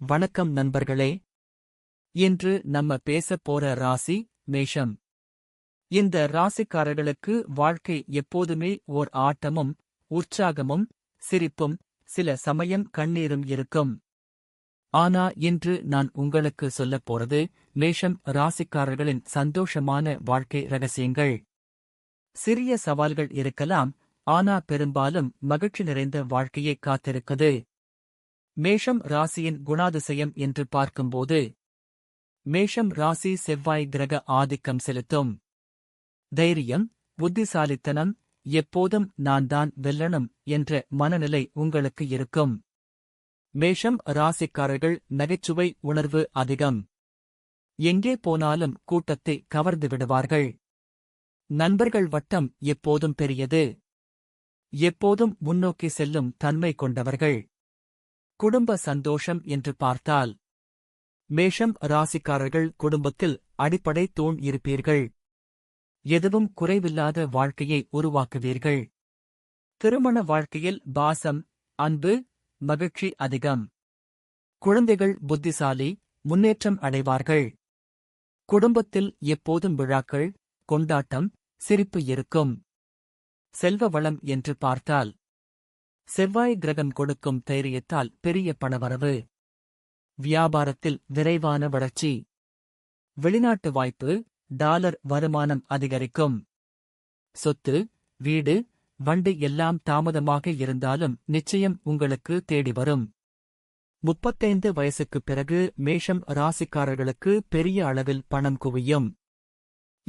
வணக்கம் நண்பர்களே. இன்று நம்ம பேசப் போற ராசி மேஷம். இந்த ராசிக்காரர்களுக்கு வாழ்க்கை எப்போதுமே ஓர் ஆட்டமும் உற்சாகமும் சிரிப்பும் சில சமயம் கண்ணீரும் இருக்கும். ஆனா இன்று நான் உங்களுக்கு சொல்லப் போறது மேஷம் ராசிக்காரர்களின் சந்தோஷமான வாழ்க்கை ரகசியங்கள். சிறிய சவால்கள் இருக்கலாம், ஆனா பெரும்பாலும் மகிழ்ச்சி நிறைந்த வாழ்க்கையை காத்திருக்குது. மேஷம் ராசியின் குணாதிசயம் என்று பார்க்கும்போது, மேஷம் ராசி செவ்வாய் கிரக ஆதிக்கம் செலுத்தும். தைரியம், புத்திசாலித்தனம், எப்போதும் நான் தான் வெல்லணும் என்ற மனநிலை உங்களுக்கு இருக்கும். மேஷம் ராசிக்காரர்கள் நகைச்சுவை உணர்வு அதிகம். எங்கே போனாலும் கூட்டத்தை கவர்ந்து விடுவார்கள். நண்பர்கள் வட்டம் எப்போதும் பெரியது. எப்போதும் முன்னோக்கி செல்லும் தன்மை கொண்டவர்கள். குடும்ப சந்தோஷம் என்று பார்த்தால், மேஷம் ராசிக்காரர்கள் குடும்பத்தில் அடிப்படை தூண் இருப்பீர்கள். எதுவும் குறைவில்லாத வாழ்க்கையை உருவாக்குவீர்கள். திருமண வாழ்க்கையில் பாசம், அன்பு, மகிழ்ச்சி அதிகம். குழந்தைகள் புத்திசாலி, முன்னேற்றம் அடைவார்கள். குடும்பத்தில் எப்போதும் விழாக்கள், கொண்டாட்டம், சிரிப்பு இருக்கும். செல்வ வளம் என்று பார்த்தால், செவ்வாய் கிரகம் கொடுக்கும் தைரியத்தால் பெரிய பணவரவு. வியாபாரத்தில் விரைவான வளர்ச்சி. வெளிநாட்டு வாய்ப்பு, டாலர் வருமானம் அதிகரிக்கும். சொத்து, வீடு, வண்டி எல்லாம் தாமதமாக இருந்தாலும் நிச்சயம் உங்களுக்கு தேடி வரும். 35 வயசுக்குப் பிறகு மேஷம் ராசிக்காரர்களுக்கு பெரிய அளவில் பணம் குவியும்.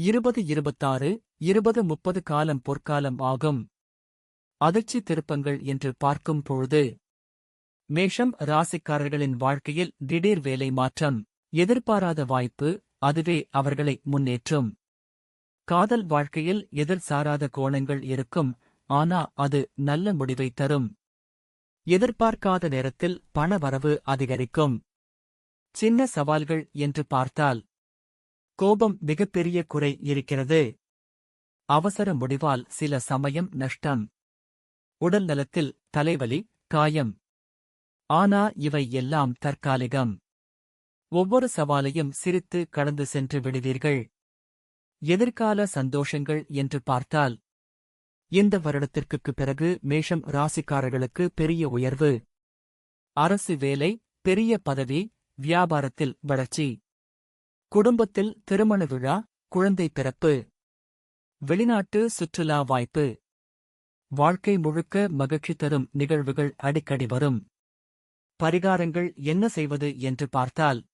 2026, 2030 காலம் பொற்காலம் ஆகும். அதிர்ச்சி திருப்பங்கள் என்று பார்க்கும் பொழுது, மேஷம் ராசிக்காரர்களின் வாழ்க்கையில் திடீர் வேலை மாற்றம், எதிர்பாராத வாய்ப்பு, அதுவே அவர்களை முன்னேற்றும். காதல் வாழ்க்கையில் எதிர்சாராத கோணங்கள் இருக்கும், ஆனா அது நல்ல முடிவை தரும். எதிர்பார்க்காத நேரத்தில் பண வரவு அதிகரிக்கும். சின்ன சவால்கள் என்று பார்த்தால், கோபம் மிகப்பெரிய குறை இருக்கிறது. அவசர முடிவால் சில சமயம் நஷ்டம். உடல் நலத்தில் தலைவலி, காயம். ஆனா இவை எல்லாம் தற்காலிகம். ஒவ்வொரு சவாலையும் சிரித்து கடந்து சென்று விடுவீர்கள். எதிர்கால சந்தோஷங்கள் என்று பார்த்தால், இந்த வருடத்திற்குப் பிறகு மேஷம் ராசிக்காரர்களுக்கு பெரிய உயர்வு. அரசு வேலை, பெரிய பதவி, வியாபாரத்தில் வளர்ச்சி. குடும்பத்தில் திருமண விழா, குழந்தை பிறப்பு. வெளிநாட்டு சுற்றுலா வாய்ப்பு. வாழ்க்கை முழுக்க மகிழ்ச்சி தரும் நிகழ்வுகள் அடிக்கடி வரும். பரிகாரங்கள் என்ன செய்வது என்று பார்த்தால்,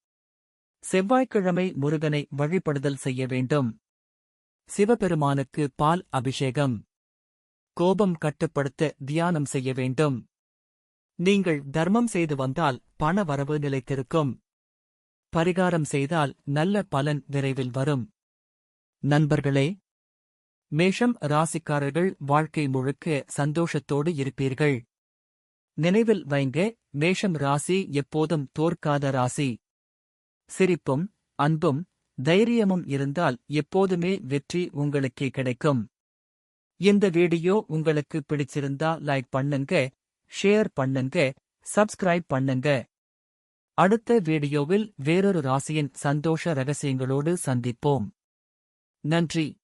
செவ்வாய்க்கிழமை முருகனை வழிபடுதல் செய்ய வேண்டும். சிவபெருமானுக்கு பால் அபிஷேகம். கோபம் கட்டுப்படுத்த தியானம் செய்ய வேண்டும். நீங்கள் தர்மம் செய்து வந்தால் பண வரவு நிலைத்திருக்கும். பரிகாரம் செய்தால் நல்ல பலன் விரைவில் வரும். நண்பர்களே, மேஷம் ராசிக்காரர்கள் வாழ்க்கை முழுக்க சந்தோஷத்தோடு இருப்பீர்கள். நினைவில் வைங்க, மேஷம் ராசி எப்போதும் தோற்காத ராசி. சிரிப்பும் அன்பும் தைரியமும் இருந்தால் எப்போதுமே வெற்றி உங்களுக்கே கிடைக்கும். இந்த வீடியோ உங்களுக்கு பிடிச்சிருந்தா லைக் பண்ணுங்க, ஷேர் பண்ணுங்க, சப்ஸ்கிரைப் பண்ணுங்க. அடுத்த வீடியோவில் வேறொரு ராசியின் சந்தோஷ ரகசியங்களோடு சந்திப்போம். நன்றி.